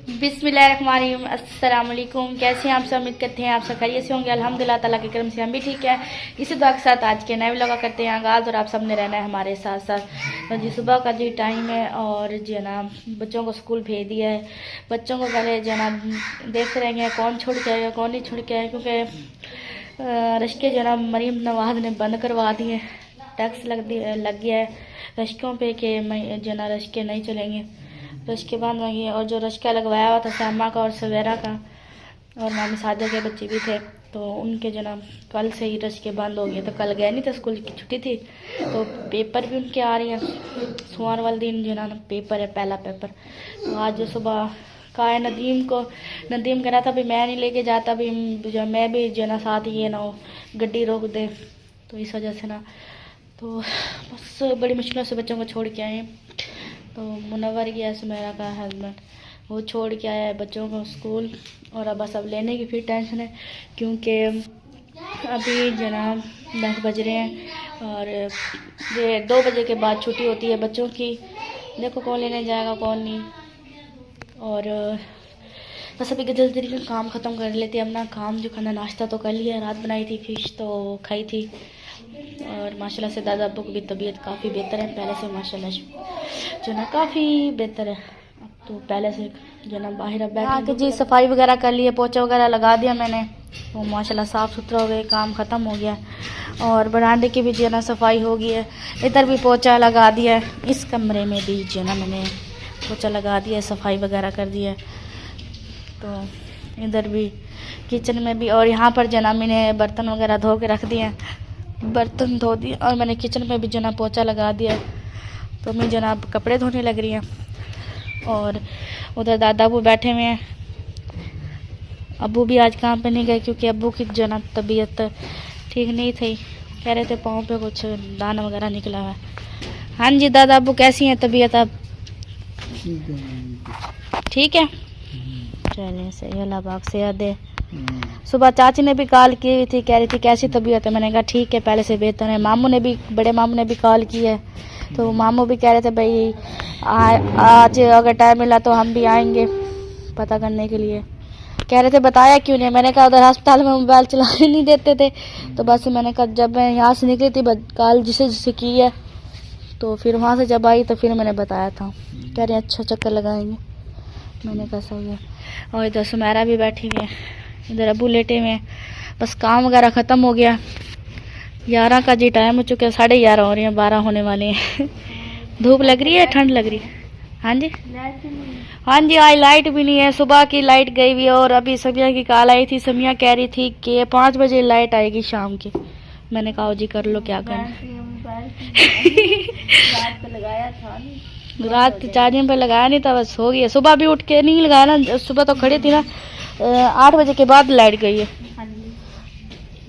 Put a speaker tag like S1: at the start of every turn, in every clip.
S1: बिस्मिल्लाहिर्रहमानिर्रहीम। अस्सलाम वालेकुम। कैसे हैं आप सब? उम्मीद करते हैं आप सब खैरियत से होंगे। अल्हम्दुलिल्लाह ताला के करम से हम भी ठीक है। इसी दुआ के साथ आज के नए व्लॉग का करते हैं आगाज़ और आप सब ने रहना है हमारे साथ साथ। तो जी सुबह का जी टाइम है और जी ना बच्चों को स्कूल भेज दिया है। बच्चों को पहले जो ना देखते रहेंगे कौन छोड़ के आएगा कौन नहीं छोड़ के आएगा, क्योंकि रश्के जो ना मरीम नवाज ने बंद करवा दिए। टैक्स लग गया है रश्कों पे कि जो ना रश्के नहीं चलेंगे। रश्के बंद हो गए और जो रश्का लगवाया हुआ था सामा का और सवेरा का और मामी साजा के बच्चे भी थे, तो उनके जनाब कल से ही रश्के बंद हो गए। तो कल गए नहीं थे, स्कूल की छुट्टी थी, तो पेपर भी उनके आ रही हैं। सोमवार वाले दिन जो ना पेपर है, पहला पेपर। तो आज जो सुबह कहा है नदीम कह रहा था भी मैं नहीं लेके जाता, भी जो मैं भी जो ना साथ ये ना हो गड्डी रोक दे, तो इस वजह से ना तो बस बड़ी मुश्किलों से बच्चों को छोड़ के आए। तो मुनव्वर गया सुमेरा का हस्बैंड, वो छोड़ के आया है बच्चों को स्कूल। और अब बस अब लेने की फिर टेंशन है, क्योंकि अभी जनाब 10 बज रहे हैं और ये 2 बजे के बाद छुट्टी होती है बच्चों की। देखो कौन लेने जाएगा कौन नहीं। और बस अभी जल्दी जल्दी काम ख़त्म कर लेते हैं अपना काम। जो खाना नाश्ता तो कर लिया, रात बनाई थी फिश तो खाई थी। और माशाल्लाह से दादा अब्बू की भी तबीयत काफ़ी बेहतर है पहले से, माशाल्लाह जो ना काफ़ी बेहतर है। अब तो पहले से जो ना बाहर अब बैठ के जी सफाई वगैरह कर लिए, पोछा वगैरह लगा दिया मैंने, वो माशाल्लाह साफ़ सुथरा हो गया, काम ख़त्म हो गया। और बरामदे की भी जो ना सफाई हो गई है, इधर भी पोछा लगा दिया है, इस कमरे में भी जो ना मैंने पोछा लगा दिया है, सफाई वगैरह कर दी है। तो इधर भी किचन में भी, और यहाँ पर जो ना मैंने बर्तन वगैरह धो के रख दिए हैं, बर्तन धो दिए और मैंने किचन में भी जो ना पोछा लगा दिया है। तो मैं जनाब कपड़े धोने लग रही हैं और उधर दादा अबू बैठे हुए हैं। अबू भी आज काम पे नहीं गए क्योंकि अबू की जो ना तबीयत ठीक नहीं थी, कह रहे थे पाँव पे कुछ दाना वगैरह निकला हुआ है। हाँ जी दादा अबू कैसी हैं तबीयत अब? ठीक है, चलिए सही, अल्लाह पाक सेहत दे। सुबह चाची ने भी कॉल की थी, कह रही थी कैसी तबीयत है, मैंने कहा ठीक है पहले से बेहतर है। बड़े मामू ने भी कॉल की है, तो मामू भी कह रहे थे भाई आज अगर टाइम मिला तो हम भी आएंगे पता करने के लिए। कह रहे थे बताया क्यों नहीं, मैंने कहा उधर अस्पताल में मोबाइल चलाने नहीं देते थे। तो बस मैंने कहा जब मैं यहाँ से निकली थी कॉल जिसे की है, तो फिर वहाँ से जब आई तो फिर मैंने बताया था। कह रहे अच्छा चक्कर लगाएंगे, मैंने कहा सही है। और इधर सुमेरा भी बैठी हुई है, इधर अबू लेटे हुए हैं। बस काम वगैरह ख़त्म हो गया। 11 का जी टाइम हो चुका है, 11:30 हो रही हैं, 12 होने वाले हैं। धूप लग रही है, ठंड लग रही है? हाँ जी हाँ जी, आज लाइट भी नहीं है, सुबह की लाइट गई हुई है। और अभी समिया की कॉल आई थी, समिया कह रही थी कि 5 बजे लाइट आएगी शाम की। मैंने कहा जी कर लो क्या करना। रात चार्जिंग पर लगाया नहीं था, बस हो गया। सुबह भी उठ के नहीं लगाया ना, सुबह तो खड़ी थी ना, 8 बजे के बाद लाइट गई है।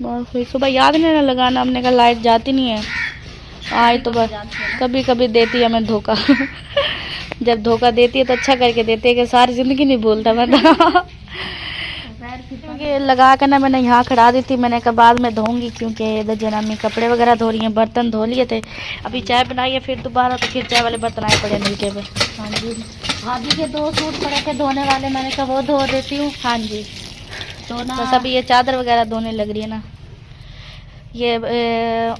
S1: बस फिर सुबह याद नहीं ना लगाना, हमने कहा लाइट जाती नहीं है आज तो बस कभी कभी देती है हमें धोखा। जब धोखा देती है तो अच्छा करके देती है कि सारी ज़िंदगी नहीं भूलता मैं तो। क्योंकि लगा कर ना मैंने यहाँ खड़ा दी थी, मैंने कहा बाद में धोऊंगी, क्योंकि इधर जना में कपड़े वगैरह धो रही हैं, बर्तन धो लिए थे, अभी चाय बनाई है फिर दोबारा, तो फिर चाय वाले बर्तन आए पड़े मिलके पे। हाँ जी, भाभी के 2 सूट पड़े थे धोने वाले, मैंने कहा वो धो देती हूँ। हाँ जी, तो ना बस अभी ये चादर वगैरह धोने लग रही है ना, ये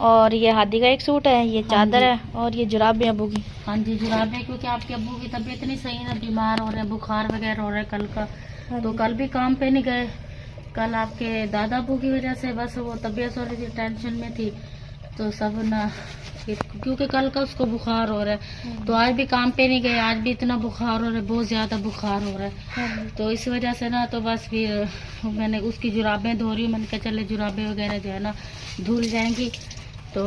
S1: और ये हादी का एक सूट है, ये चादर है, और ये जुराबें अबू की। हाँ जी जुराबें, क्योंकि आपके अबू की तबीयत नहीं सही ना, बीमार हो रहे हैं, बुखार वगैरह हो रहा है कल का। तो कल भी काम पे नहीं गए, कल आपके दादा अबू की वजह से बस वो तबीयत हो रही थी, टेंशन में थी, तो सब ना क्योंकि कल का उसको बुखार हो रहा है, तो आज भी काम पे नहीं गए, आज भी इतना बुखार हो रहा है, बहुत ज़्यादा बुखार हो रहा है। तो इस वजह से ना तो बस फिर मैंने उसकी जुराबें धो रही हूँ, मैंने कहा चले जुराबें वगैरह जो है ना धुल जाएंगी। तो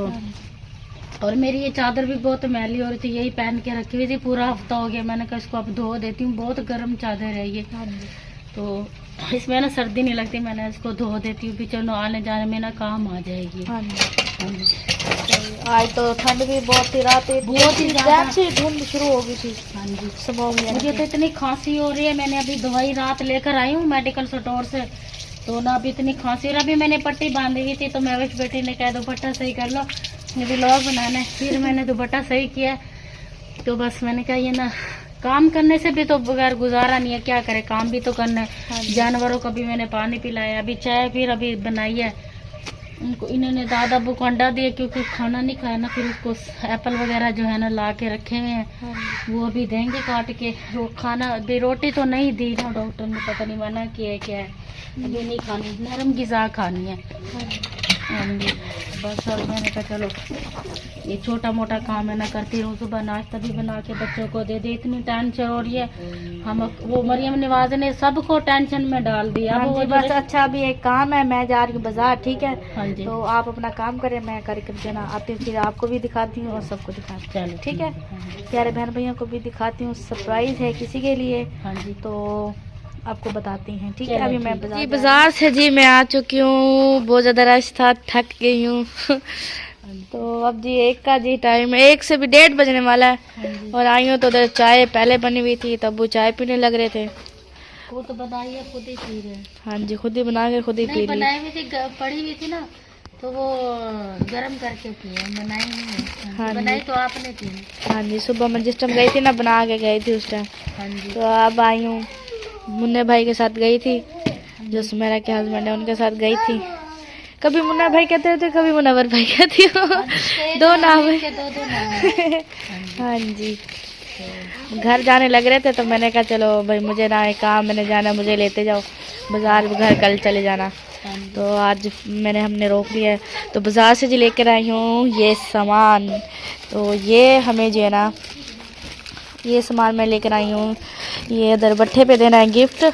S1: और मेरी ये चादर भी बहुत मैली हो रही थी, यही पहन के रखी हुई थी, पूरा हफ्ता हो गया, मैंने कहा इसको अब धो देती हूँ, बहुत गर्म चादर है ये। तो इसमें ना सर्दी नहीं लगती, मैंने इसको धो देती हूँ, चलो आने जाने में ना काम आ जाएगी। हाँ जी, आज तो ठंड भी बहुत थी, रात बहुत ही धुंध शुरू हो गई थी। हाँ जी सुबह मुझे तो इतनी खांसी हो रही है, मैंने अभी दवाई रात लेकर आई हूँ मेडिकल स्टोर से, तो ना अभी इतनी खांसी, और अभी मैंने पट्टी बांधी हुई थी, तो मैं उस बेटी ने कहा दुपट्टा सही कर लो, व्लॉग बनाना है, फिर मैंने दुपट्टा सही किया। तो बस मैंने कहा ये ना
S2: काम करने से भी तो बगैर गुजारा नहीं है, क्या करे, काम भी तो करना है। जानवरों को भी मैंने पानी पिलाया, अभी चाय फिर अभी बनाई है उनको। इन्होंने दादा अब्बू को अंडा दिया क्योंकि खाना नहीं खाया ना, फिर उसको एप्पल वगैरह जो है ना ला के रखे हुए हैं, वो अभी देंगे काट के। वो खाना अभी रोटी तो नहीं दी ना, डॉक्टर ने पता नहीं मना किया है क्या है, अभी नहीं खानी, नरम ग़िज़ा खानी है। हाँ जी, बस। और मैंने कहा चलो ये छोटा मोटा काम है ना करती रहूँ, सुबह नाश्ता भी बना के बच्चों को दे दे, इतनी टेंशन हो रही है। हम वो मरियम नवाज ने सबको टेंशन में डाल दिया।
S1: हाँ जी, बस अच्छा अभी एक काम है, मैं जा रही हूँ बाजार, ठीक है।
S2: हाँ जी,
S1: तो आप अपना काम करें, मैं करके जना आती हूँ, फिर आपको भी दिखाती हूँ और सबको दिखाती हूँ, ठीक है। प्यारे बहन भैया को भी दिखाती हूँ, सरप्राइज है किसी के लिए।
S2: हाँ जी,
S1: तो आपको बताती हैं, ठीक है। अभी मैं बाजार से जी मैं आ चुकी हूँ, बहुत ज़्यादा रश था, थक गई हूँ। तो अब जी 1 का जी टाइम है, 1 से भी 1:30 बजने वाला है। और आई हूँ तो उधर चाय पहले बनी हुई थी, तब वो चाय पीने लग रहे थे।
S2: वो तो बनाइए खुद ही पी रहे।
S1: हाँ जी, खुद ही बना के खुद ही पी ली।
S2: बनाई हुई थी, पड़ी हुई थी ना, तो वो गरम करके पिए, बनाई नहीं है।
S1: हाँ,
S2: बनाई तो आपने पी।
S1: हाँ जी, सुबह मैं जिस टाइम गई थी ना, बना के गई थी उस टाइम।
S2: हाँ जी,
S1: तो अब आई हूँ, मुन्ने भाई के साथ गई थी, जो सुमेरा के हस्बैंड है उनके साथ गई थी। कभी मुन्ना भाई कहते होते, कभी मुनव्वर भाई कहती हो, दो नाम है। हाँ जी, घर जाने लग रहे थे तो मैंने कहा चलो भाई मुझे ना एक काम, मैंने जाना, मुझे लेते जाओ बाजार, घर कल चले जाना। तो आज हमने रोक लिया है, तो बाजार से जो लेकर आई हूँ ये सामान। तो ये हमें जो है ना, ये सामान मैं लेकर आई हूँ, ये इधर भट्ठे पे देना है गिफ्ट।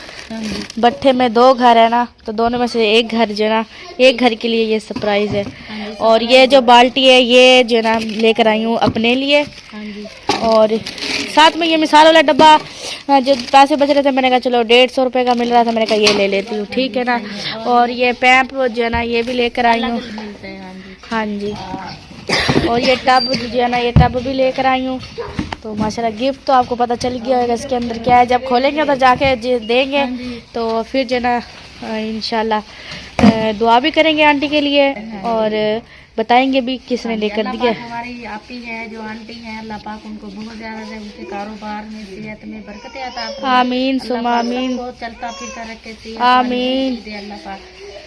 S1: भट्ठे में 2 घर है ना, तो दोनों में से एक घर जो है ना, एक घर के लिए ये सरप्राइज है। और ये जो बाल्टी है ये जो है ना लेकर आई हूँ अपने लिए। और साथ में ये मिसाल वाला डब्बा, जो पैसे बच रहे थे मैंने कहा चलो 150 रुपये का मिल रहा था, मैंने कहा ये ले लेती हूँ, ठीक है ना। और ये पैंप जो है ना ये भी लेकर आई हूँ। हाँ जी, और ये टब जो है ना, ये टब भी लेकर आई हूँ। तो माशाल्लाह गिफ्ट तो आपको पता चल गया होगा इसके अंदर क्या है, जब खोलेंगे तो जाके देंगे। तो फिर जो है ना इंशाल्लाह दुआ भी करेंगे आंटी के लिए और बताएंगे भी किसने लेकर दिया।
S2: हमारी आपी है जो आंटी है, अल्लाह पाक उनको बहुत ज्यादा है, उनके कारोबार में, सेहत में बरकत आता है।
S1: आमीन सुमा आमीन,
S2: चलता फिरता रखे,
S1: आमीन।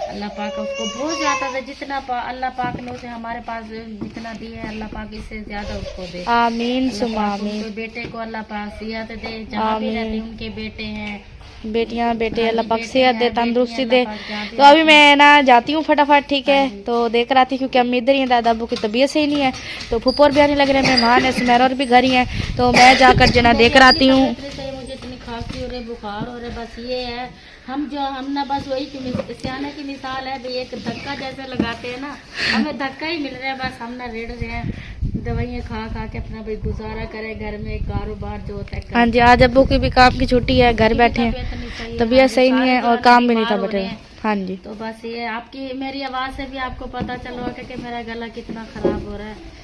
S2: अल्लाह पाक उसको बहुत ज्यादा है, जितना अल्लाह पाक ने उसे हमारे पास जितना दिया है, अल्लाह पाक इससे ज्यादा उसको दे।
S1: आमीन सुमा आमीन।
S2: बेटे को अल्लाह पाक सेहत दे, जहाँ भी रहते उनके बेटे हैं,
S1: बेटियां बेटे, अल्लाह पाक सेहत दे, तंदुरुस्ती दे। तो अभी मैं ना जाती हूँ फटाफट, ठीक है। तो देख रहा थी क्योंकि अम्मी इधर ही हैं, दादा अब्बू की तबीयत सही नहीं है, तो फुप्पोर भी आने लग रहे हैं, मेहमान है, सुमेरा और भी घर ही हैं, तो मैं जाकर जना देख कर आती हूँ।
S2: मुझे इतनी खांसी हो रही, बुखार हो रहा, बस ये है हम ना बस वही सियाने की मिसाल है भाई, एक धक्का जैसे लगाते हैं ना, हमें धक्का ही मिल रहा है, बस हम ना रेड़ रहे हैं, दवाइयाँ खा खा के अपना भाई गुजारा करें, घर में कारोबार जो होता है। हाँ
S1: जी, आज अब्बू की भी काम की छुट्टी है, घर बैठे हैं, तबीयत सही नहीं है और काम भी नहीं था बैठे। हाँ जी,
S2: तो बस ये आपकी मेरी आवाज़ से भी आपको पता चल रहा है कि मेरा गला कितना ख़राब हो रहा है।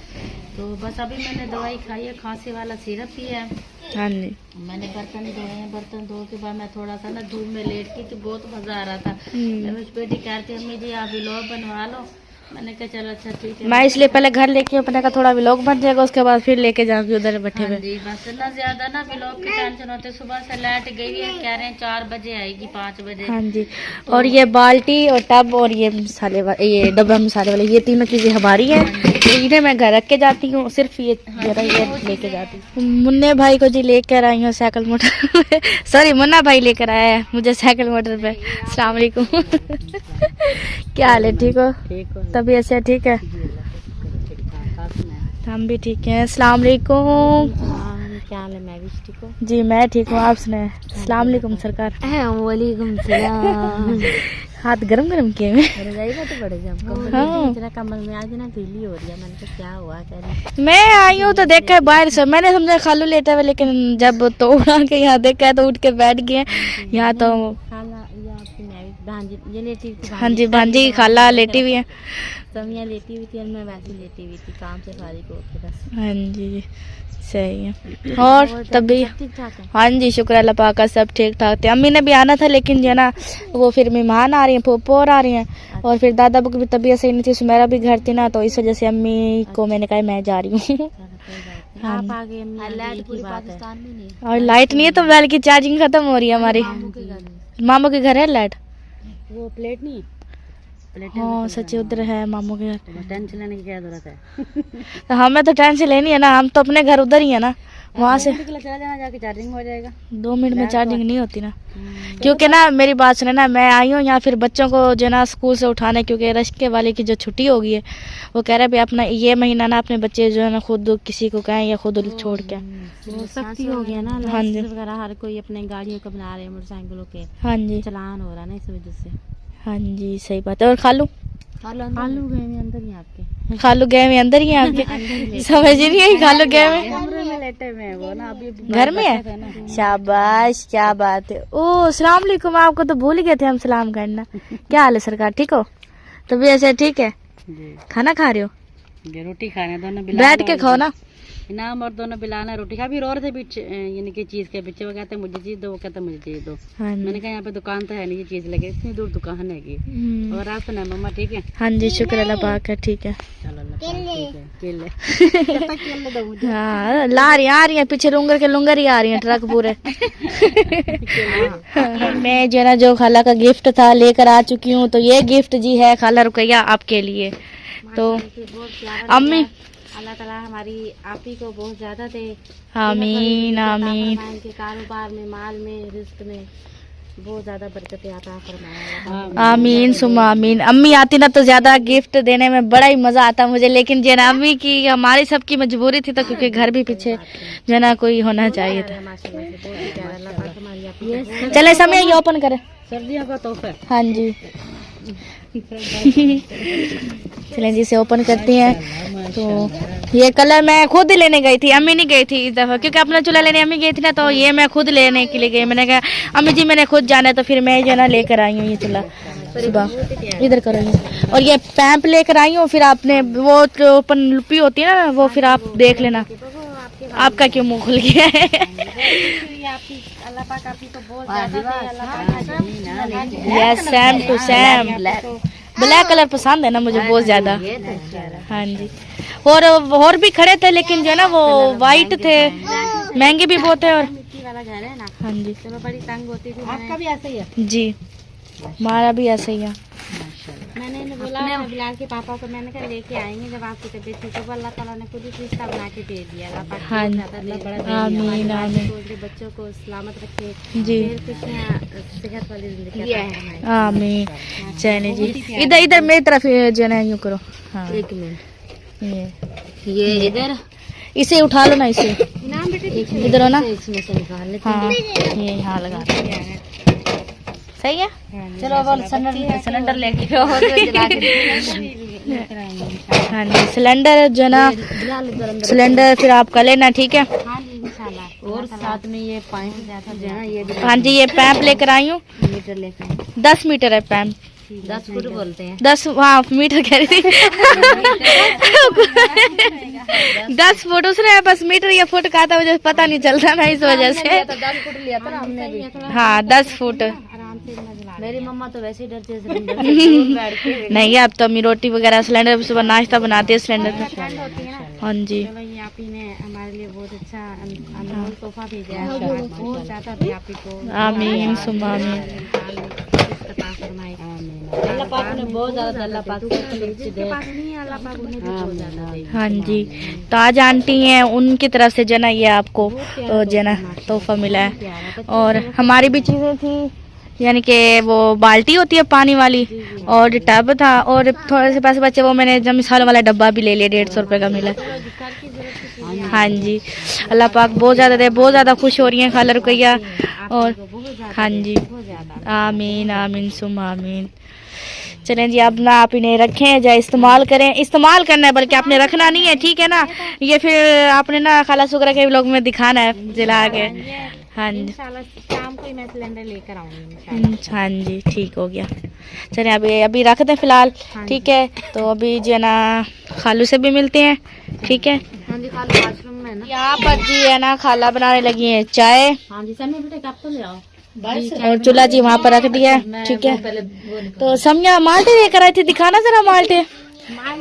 S2: तो बस अभी मैंने दवाई खाई है, खांसी वाला सिरप पिया है।
S1: हाँ जी,
S2: मैंने बर्तन धोए हैं, बर्तन धो के बाद मैं थोड़ा सा ना धूप में लेट की थी, बहुत मज़ा आ रहा था। मैं मुझ बेटी कहती अम्मी जी आप व्लॉग बनवा लो, मैंने कहा चलो अच्छा ठीक है।
S1: मैं इसलिए पहले घर लेके अपने का थोड़ा व्लॉग बन जाएगा, उसके बाद फिर लेके जाऊंगी उधर बैठे हुए।
S2: जी बस ना ज्यादा ना व्लॉग की टेंशन होती, सुबह से लाइट गई है, कह रहे हैं 4 बजे आएगी, 5 बजे।
S1: हाँ जी, और ये बाल्टी और टब और ये मसाले वाले, ये डब्बा मसाले वाले, ये तीनों चीजें हमारी हैं, तो इन्हें मैं घर रख के जाती हूँ, सिर्फ ये जरा ये लेके जाती हूँ। मुन्ने भाई को जी लेकर आई हूँ साइकिल मोटर सॉरी मुन्ना भाई लेकर आया है मुझे साइकिल मोटर पे। अस्सलाम वालेकुम क्या हाल है, ठीक हो? तबीयत से ठीक है? हम भी ठीक हैं। अस्सलाम वालेकुम।
S2: क्या हाल है? मैं भी ठीक हूँ
S1: जी, मैं ठीक हूँ, आप सुनाए? अस्सलाम वालेकुम सरकार।
S2: वालेकुम सलाम।
S1: हाथ गरम गरम किए हुए।
S2: तो बड़े
S1: हाँ,
S2: कमर में आज ना ढीली हो रही है, मैंने कहा क्या हुआ? कह रही
S1: मैं आई हूँ तो देखा है बाहर से, मैंने समझा खालू लेटा हुआ, लेकिन जब तोड़ा के यहाँ देखा है तो उठ के बैठ गए यहाँ। तो
S2: खाला ये आपकी भांजी ये लेटी थी।
S1: हाँ जी, भांजी की खाला लेटी हुई है,
S2: समिया लेटी हुई थी और मैं वैसे लेटी हुई थी, काम से फारिग होके बस।
S1: हाँ जी सही है। और तभी
S2: ठीक ठाक है?
S1: हाँ जी, शुक्र अल्लाह पाक का, सब ठीक ठाक थे। अम्मी ने भी आना था लेकिन जो है ना वो फिर मेहमान आ रही हैं, फूफोर आ रही हैं, और फिर दादा की भी तबीयत सही नहीं थी, सुमेरा भी घर थी ना, तो इस वजह से अम्मी को मैंने कहा मैं जा रही हूँ। हाँ
S2: आप आगे पूरी पाकिस्तान में नहीं
S1: और लाइट नहीं है तो मोबाइल की चार्जिंग खत्म हो रही है हमारी। मामू के घर है लाइट?
S2: वो प्लेट नहीं
S1: हाँ सच्ची उधर है मामू के घर।
S2: टेंशन लेने की क्या जरूरत है।
S1: तो हमें तो टेंशन लेनी है ना, हम तो अपने घर उधर ही है ना, वहाँ से
S2: चला जाना, जाके चार्जिंग हो जाएगा।
S1: 2 मिनट में चार्जिंग नहीं होती ना, क्योंकि ना मेरी बात सुने ना, मैं आई हूँ यहाँ फिर बच्चों को जो ना स्कूल से उठाने, क्योंकि रश्के वाले की जो छुट्टी हो गई है वो कह रहे भाई अपना ये महीना ना अपने बच्चे जो है ना खुद किसी को कहें या खुद छोड़ के।
S2: वो सख्ती हो गया ना,
S1: हाँ जी
S2: वगैरह हर कोई अपने गाड़ियों का बना रहे हैं, मोटरसाइकिलों के
S1: हाँ जी
S2: चलान हो रहा है ना, इस वजह से।
S1: हाँ जी सही बात है। और खालू
S2: आलू गए में अंदर ही आपके,
S1: खालू गए में अंदर ही हैं आपके? समझ ही नहीं आई, खालू गए में
S2: कमरे में लेटे हुए हैं वो ना, अभी
S1: घर में है? शाबाश क्या बात है। ओ सलाम अलैकुम, आपको तो भूल ही गए थे हम सलाम करना। क्या हाल है सरकार, ठीक हो? तभी ऐसे ठीक है? खाना खा रहे हो?
S2: रोटी खाने दोनों
S1: बैठ के खाओ ना।
S2: इनाम और दोनों बिलाना रोटी खा भी रो रहे थे बीच, यानी कि चीज के पीछे। वो कहते मुझे चीज दो, वो कहते मुझे चीज दो। मैंने कहा यहाँ पे दुकान तो है नहीं, ये चीज लगे, इतनी दूर दुकान है। और आप सुना मम्मा ठीक है?
S1: हाँ जी शुक्र अल्लाह पाक है, ठीक है।
S2: चलो अल्लाह पाक, केले
S1: हाँ ला रही आ रही है, पीछे लुंगर के लुंगर ही आ रही है ट्रक पूरे। मैं जो ना जो खाला का गिफ्ट था लेकर आ चुकी हूँ, तो ये गिफ्ट जी है खाला रुकैया आपके लिए। तो अम्मी
S2: अल्लाह ताला हमारी आप ही को बहुत ज्यादा दे,
S1: आमीन आमीन,
S2: के कारोबार में, माल में, रिस्क में बहुत ज्यादा बरकतें आता फरमाए।
S1: आमीन सुमा आमीन। अम्मी आती ना तो ज्यादा गिफ्ट देने में बड़ा ही मजा आता मुझे, लेकिन जो ना अम्मी की हमारी सबकी मजबूरी थी, तो क्योंकि घर भी पीछे जो ना कोई होना चाहिए था। चले समय ये ओपन करें,
S2: सर्दियों का तोहफा।
S1: हाँ जी चलें जी इसे ओपन करती हैं। तो ये कलर मैं खुद लेने गई थी, अम्मी नहीं गई थी इस दफ़ा, क्योंकि अपना चूल्हा लेने अम्मी गई थी ना, तो ये मैं खुद लेने के लिए गई। मैंने कहा अम्मी जी मैंने खुद जाना है, तो फिर मैं जो ना लेकर आई हूँ ये चूल्हा सुबह। इधर करो ये, और ये पैम्प लेकर आई हूँ। फिर आपने वो जो ओपन लुपी होती है ना, वो फिर आप देख लेना। आपका क्यों मुँह खुल गया है? Yes same to same, black colour पसंद है ना मुझे बहुत ज्यादा। हाँ जी और भी खड़े थे, लेकिन जो है ना वो वाइट थे, महंगे भी बहुत है। और हाँ जी
S2: चलो बड़ी तंग होती थी। आपका भी ऐसा ही है?
S1: जी हमारा भी ऐसा ही है।
S2: मैंने बोला बिलाल के पापा को, मैंने कहा लेके आएंगे जब आपकी तबीयत ठीक हो। अल्लाह ताला ने खुद ही रिश्ता बना के दे दिया।
S1: हाँ आमीन आमीन,
S2: बच्चों को सलामत रखे
S1: जी
S2: सेहत वाली जिंदगी
S1: आमीन। चलिए जी इधर इधर मेरी तरफ जो है यूँ करो। हाँ
S2: एक मिनट,
S1: ये इधर इसे उठा लो ना, इसे इधर हो ना।
S2: इसमें से निकाल लेते
S1: हाँ ये यहाँ लगा सही है।
S2: चलो अब सिलेंडर लेके
S1: हाँ जी सिलेंडर जो ना, सिलेंडर फिर आपका लेना, ठीक है।
S2: और साथ में ये पाइप जो है ये
S1: हाँ जी ये पैप लेकर आई हूँ।
S2: मीटर लेकर
S1: 10 मीटर है पैप,
S2: 10 फुट बोलते हैं।
S1: 10 हाँ मीटर कह रही थी 10 फुट उसने बस मीटर या फुट कहा था, मुझे पता नहीं चलता ना इस वजह से।
S2: 10 फुट लिया था ना हमने भी।
S1: हाँ 10 फुट।
S2: मेरी मम्मा तो वैसे ही डरती है सिलेंडर से बैठ के।
S1: नहीं अब तो अम्मी रोटी वगैरह सिलेंडर सुबह नाश्ता बनाते हैं सिलेंडर में। हाँ जी
S2: चलो ये आप ही ने हमारे लिए बहुत अच्छा अनमोल तोहफा भेजा है, बहुत ज्यादा भी आप ही को
S1: आमीन सुमा आमीन।
S2: अल्लाह पाक ने बहुत ज्यादा, अल्लाह पाक जिसके पास नहीं है अल्लाह पाक उन्हें भी बहुत ज्यादा दे।
S1: हाँ जी तो आज आंटी हैं उनकी तरफ से जना ये आपको जना तोहफा मिला है। और हमारी भी चीजें थी, यानी कि वो बाल्टी होती है पानी वाली, और टब था, और थोड़े से पैसे बचे वो मैंने जब मिसाल वाला डब्बा भी ले लिया, 150 रुपये का मिला। हाँ जी अल्लाह पाक बहुत ज़्यादा दे, बहुत ज़्यादा खुश हो रही हैं खाला रुकैया। और हाँ जी आमीन आमीन सुम आमीन। चलें जी अब ना आप इन्हें रखें या इस्तेमाल करें, इस्तेमाल करना है बल्कि आपने रखना नहीं है, ठीक है ना। ये फिर आपने ना खाला सुगरा के व्लॉग में दिखाना है जला के। हाँ जी
S2: शाम को ही मैं सिलेंडर लेकर आऊंगी।
S1: हाँ जी ठीक हो गया। चलिए अभी रख दें फिलहाल, ठीक है। तो अभी जो है ना खालू से भी मिलते हैं, ठीक है।
S2: हाँ जी खालू वॉशरूम में ना, यहाँ
S1: पर जी है ना खाला बनाने लगी है चाय।
S2: हाँ जी समय बेटे कब तो ले आओ,
S1: और चूल्हा जी वहाँ पर रख दिया है, ठीक है। तो समिया माल्टे लेकर आई थी, दिखाना जरा माल्टे।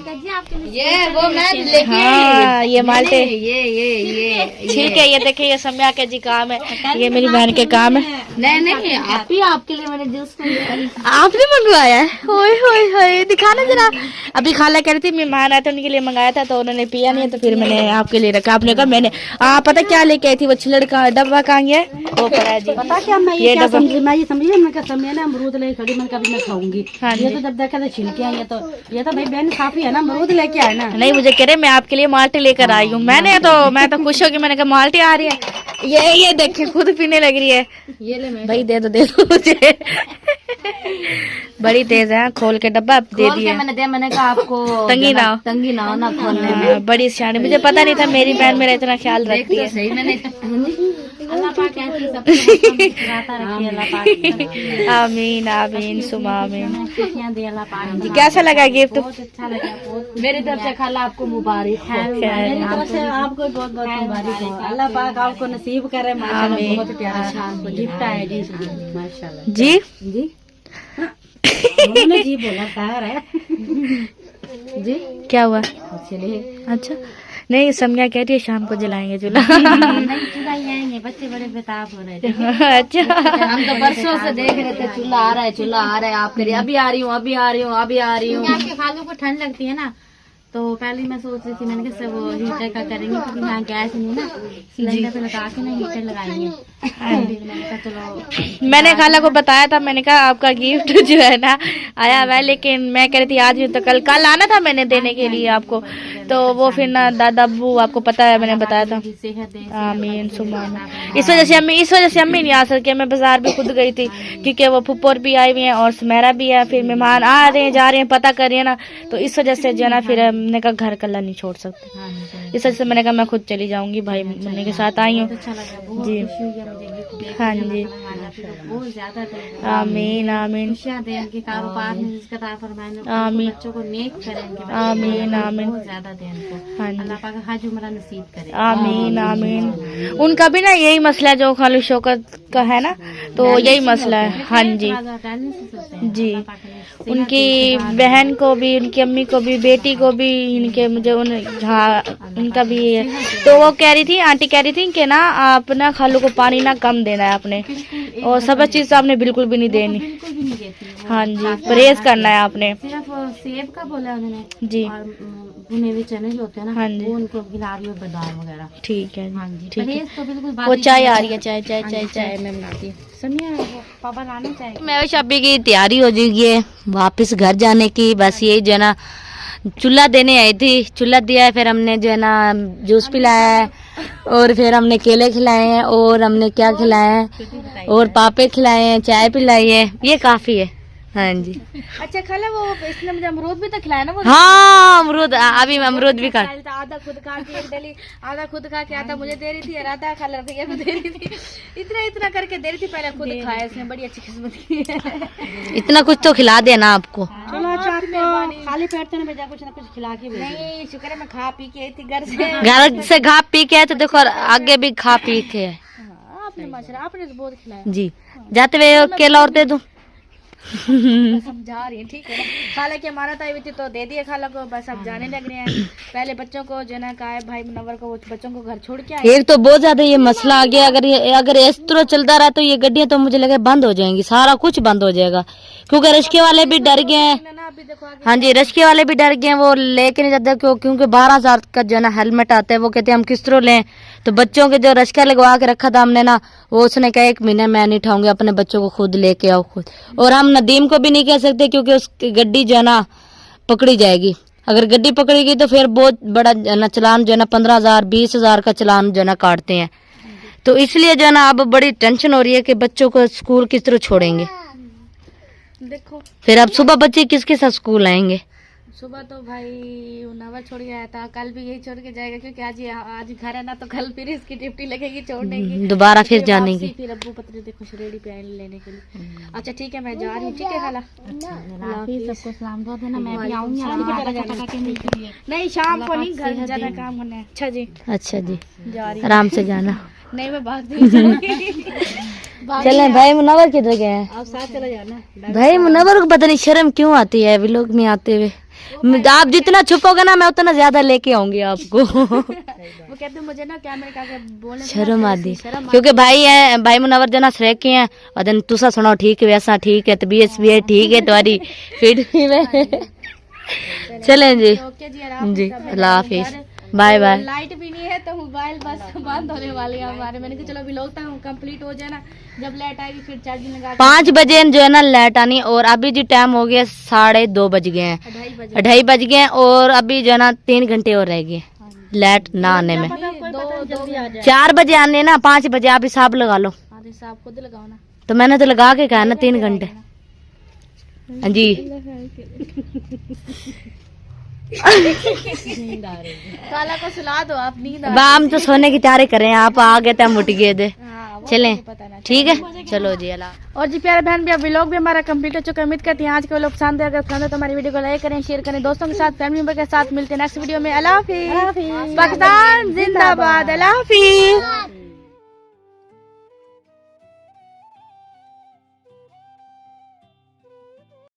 S2: ये वो मैं लेके
S1: हाँ ये माल्टे
S2: ये
S1: ठीक है। ये देखिए ये सम्या के जी काम है, ये मेरी बहन के काम है।
S2: नहीं आप ही, आपके लिए मैंने जूस
S1: आपने मंगवाया है? होए होए होए दिखाना जरा। अभी खाला कह रही थी मेहमान आए थे उनके लिए मंगाया था तो उन्होंने पिया नहीं है तो फिर मैंने आपके लिए रखा। आपने कहा मैंने पता क्या लेके आई थी, वो छिलड़ का डब्बा कहाँ गया है वो पड़ा है जी।
S3: पता क्या मैं ये क्या समझी, मैं ये समझी मैं समय ना अमरूद लेके खड़ी, मैं कभी मैं खाऊंगी।
S1: हाँ
S3: ये तो जब देखा था छिलके आई, ये तो भाई बहन काफी है ना, अमरूद लेके आए ना।
S1: नहीं मुझे कह रहे मैं आपके लिए माल्टी लेकर आई हूँ। मैं तो खुश हो गई, मैंने कहा माल्टी आ रही है। ये देखिए खुद पीने लग रही है।
S2: ये ले मैं
S1: भाई दे दो मुझे। बड़ी तेज है, खोल के डब्बा दे दिया।
S2: मैंने कहा आपको
S1: तंगी ना हो।
S2: तंगी ना हो ना खोलने में।
S1: हाँ, बड़ी सियानी, मुझे पता नहीं था मेरी बहन मेरा इतना ख्याल रखती है।
S2: सही मैंने अल्लाह पाक ऐसी सबको कराता रखे अल्लाह पाक।
S1: आमीन आमीन सुमा आमीन।
S2: खुशियां दे अल्लाह पाक।
S1: जी कैसा लगा गिफ्ट?
S2: बहुत अच्छा लगा, बहुत मेरी तरफ से खाला आपको मुबारक हो।
S3: मेरी तरफ से आपको बहुत बहुत मुबारक हो, अल्लाह पाक आपको नसीब करे। माशाल्लाह बहुत प्यारा गिफ्ट आया जी, माशाल्लाह।
S1: जी
S3: जी उन्होंने जी बोला तैयार है जी।
S1: क्या हुआ?
S3: चलिए
S1: अच्छा नहीं सम्या कह रही है शाम को जलाएंगे चूल्हा।
S2: नहीं आएंगे, बच्चे बड़े बेताब हो रहे थे।
S1: अच्छा
S2: हम तो बरसों से देख रहे थे चूल्हा आ रहा है आप करिए। अभी आ रही हूँ आपके खालों को ठंड लगती है ना, तो पहले मैं सोच रही थी, मैंने कहा वो हीटर का करेंगे क्योंकि यहाँ गैस नहीं ना, सिलेंडर पे लगा के ना हीटर लगाएंगे। मैंने कहा चलो,
S1: मैंने खाला को बताया था, मैंने कहा आपका गिफ्ट जो है ना आया हुआ है, लेकिन मैं कह रही थी आज नहीं तो कल आना था मैंने देने के लिए आपको, तो वो फिर ना दादा अब्बू आपको पता है मैंने बताया था।
S2: सेहत दे।
S1: आमीन सुमान। इस वजह से अम्मी नहीं आ सकती, मैं बाजार भी खुद गई थी क्योंकि वो फुप्पोर भी आई हुई हैं और सुमेरा भी है, फिर मेहमान आ रहे हैं जा रहे हैं पता कर रही है ना, तो इस वजह से जो है ना फिर मैंने कहा घर कल्ला नहीं छोड़ सकते, इस वजह से मैंने कहा मैं खुद चली जाऊंगी, भाई मुन्ने के साथ आई हूँ जी। हाँ जी
S2: बहुत ज्यादा
S1: आमीन आमीन
S2: खुशियां दे, उनके कारोबार में रिज़्क़ अता फरमाए,
S1: आमीन
S2: बच्चों को नेक करें,
S1: आमीन आमीन
S2: बहुत ज्यादा दे उनको।
S1: हाँ जी
S2: अल्लाह पाक हज उम्रा नसीब करे।
S1: आमीन आमीन। उनका भी ना यही मसला है जो खाली शौकत का है ना, तो यही मसला है। हाँ जी जी, उनकी बहन को भी, उनकी अम्मी को भी, बेटी को भी, इनके मुझे हाँ उनका भी है। तो वो कह रही थी, आंटी कह रही थी कि ना आप ना खालू को पानी ना कम देना है आपने, और सब चीज आपने बिल्कुल भी नहीं देनी।
S2: बिल्कुल भी नहीं देती है।
S1: हाँ जी परहेज करना है आपने
S2: सिर्फ सेब का बोला उन्होंने
S1: जी।
S2: और भुने हुए चने जो होते हैं ना,
S1: हाँ जी।
S2: वो उनको खिला रही हो, बादाम वगैरह।
S1: ठीक है
S2: हाँ जी,
S1: ठीक है।
S2: परहेज तो बिल्कुल बात
S1: वो
S2: ही
S1: चाय
S2: नहीं
S1: आ
S2: है।
S1: रही है, चाय चाय चाय चाय
S2: मैं बनाती हूँ। सुनिए पापा लाना चाहिए।
S4: मैं शादी की तैयारी हो जाएगी है, वापस घर जाने की, बस यही जो है ना चूल्हा देने आई थी, चूल्हा दिया है, फिर हमने जो है ना जूस पिलाया है, और फिर हमने केले खिलाए हैं, और हमने क्या खिलाया है, और पापे खिलाए हैं, चाय पिलाई है, ये काफी है। हाँ जी।
S1: अच्छा खाला वो इसने मुझे अमरूद भी तो खिलाया ना वो।
S4: हाँ अमरूद, अभी अमरूद भी खा।
S1: आधा खुद खा के एक डली, आधा खुद खा के आधा मुझे दे रही थी और आधा खाला भैया को दे रही थी, इतना करके दे रही थी। पहले खुद खाया इसने, बड़ी अच्छी किस्मत की है।
S4: इतना कुछ तो खिला देना आपको।
S3: चलो अच्छा, आपको खाली पेट तो नहीं भेजा, कुछ ना कुछ खिला के भेजा।
S1: नहीं शुक्र है मैं खा पी के आई थी घर से।
S4: घर से खा पी के है तो देखो आगे भी खा पी के है।
S1: हाँ, आपने माशाल्लाह आपने तो बहुत खिलाया।
S4: जी जाते हुए केला और दे दूं।
S1: समझा रही है ठीक है ना। खाला की अमानत आई हुई थी तो दे दिए खाला को, बस अब जाने लग रहे हैं। पहले बच्चों को जो ना कहा है भाई मुनव्वर को, वो बच्चों को घर छोड़ के आए।
S4: एक तो बहुत ज्यादा ये मसला आ गया, अगर इस तरह चलता रहा तो ये गड्डियां तो मुझे लगे बंद हो जाएंगी, सारा कुछ बंद हो जाएगा, क्योंकि रिश्के वाले भी डर गए हैं।
S1: ना अभी देखो आगे
S4: हाँ जी रिश्के वाले भी डर गए हैं, वो लेके नहीं जाते क्योंकि 12,000 का जो है ना हेलमेट आता है, वो कहते हैं हम किस तरह लें। तो बच्चों के जो रिश्का लगवा के रखा था हमने ना, वो उसने कहा 1 महीने मैं नहीं उठाऊंगी, अपने बच्चों को खुद लेके आओ खुद। और हम नदीम को भी नहीं कह सकते क्योंकि उसकी गड्डी जो है ना पकड़ी जाएगी, अगर गड्डी पकड़ेगी तो फिर बहुत बड़ा जो है ना चलान जो है ना 15,000 20,000 का चलान जो है ना काटते हैं। तो इसलिए जो है ना अब बड़ी टेंशन हो रही है कि बच्चों को स्कूल किस तरह छोड़ेंगे।
S1: देखो
S4: फिर अब सुबह बच्चे किसके साथ स्कूल आएंगे।
S1: सुबह तो भाई मुनव्वर छोड़ के आया था, कल भी यही छोड़ के जाएगा क्योंकि आज घर है ना, तो कल फिर इसकी ड्यूटी लगेगी छोड़ने की,
S4: दोबारा फिर जाने की।
S1: फिर अब्बू पत्नी देखो रेडी पे आए लेने के लिए। अच्छा ठीक है मैं जा रही हूँ, ठीक है खाला
S2: सबको सलाम दो देना, मैं भी आऊंगी।
S1: नहीं शाम को नहीं, घर ज्यादा काम होना है। अच्छा जी
S4: अच्छा जी
S1: जा रही
S4: आराम से जाना।
S1: नहीं मैं भाग नहीं
S4: चलें भाई मुनव्वर किधर गए हैं?
S1: आप साथ चले जाना।
S4: भाई मुनव्वर को पता नहीं शर्म क्यों आती है व्लॉग में आते हुए, आप जितना छुपोगे ना मैं उतना ज्यादा लेके आऊंगी आपको।
S1: वो कहते मुझे ना कैमरे का आगे बोलने से ना
S4: शर्म आती
S1: शर्म
S4: क्योंकि भाई है, भाई मुनवर जना सरेक के हैं और दिन तुसा सुनाओ ठीक है, वैसा ठीक है, तबीयत भी ठीक है तुम्हारी, फिट में चलें जी।
S1: ओके जी, आराम
S4: जी
S1: से
S4: अल्लाह हाफिज, बाय बाय।
S1: लाइट भी नहीं है तो मोबाइल बस बंद होने वाली है हमारे। मैंने कहा चलो अभी लोग तक कंप्लीट हो जाए ना, जब लाइट आएगी फिर चार्जिंग लगा
S4: 5 बजे जो है ना लाइट आनी, और अभी जो टाइम हो गया 2:30 बज गए हैं, 2:30 बज गए हैं, और अभी जो है ना 3 घंटे और रह गए लाइट ना आने में। 4 बजे आने ना, 5 बजे आप हिसाब लगा लो।
S1: आप खुद लगाओ ना।
S4: तो मैंने तो लगा के कहा ना 3 घंटे। हाँ जी
S1: काला को सुला दो आप, नींद
S4: हम तो सोने की तैयारी करें, आप आ गए थे हम उठ गए थे। चलें ठीक है, चलो जी अल्लाह।
S1: और जी प्यारे बहन भी, अब व्लॉग भी हमारा कंप्लीट हो चुका है। उम्मीद करते हैं आज के व्लॉग पसंद है। अगर पसंद है तो हमारी वीडियो को लाइक करें, शेयर करें दोस्तों के साथ, फैमिली मेंबर के साथ। मिलते हैं नेक्स्ट वीडियो में। अल्लाह हाफिज। पाकिस्तान जिंदाबाद। अल्लाह हाफिज।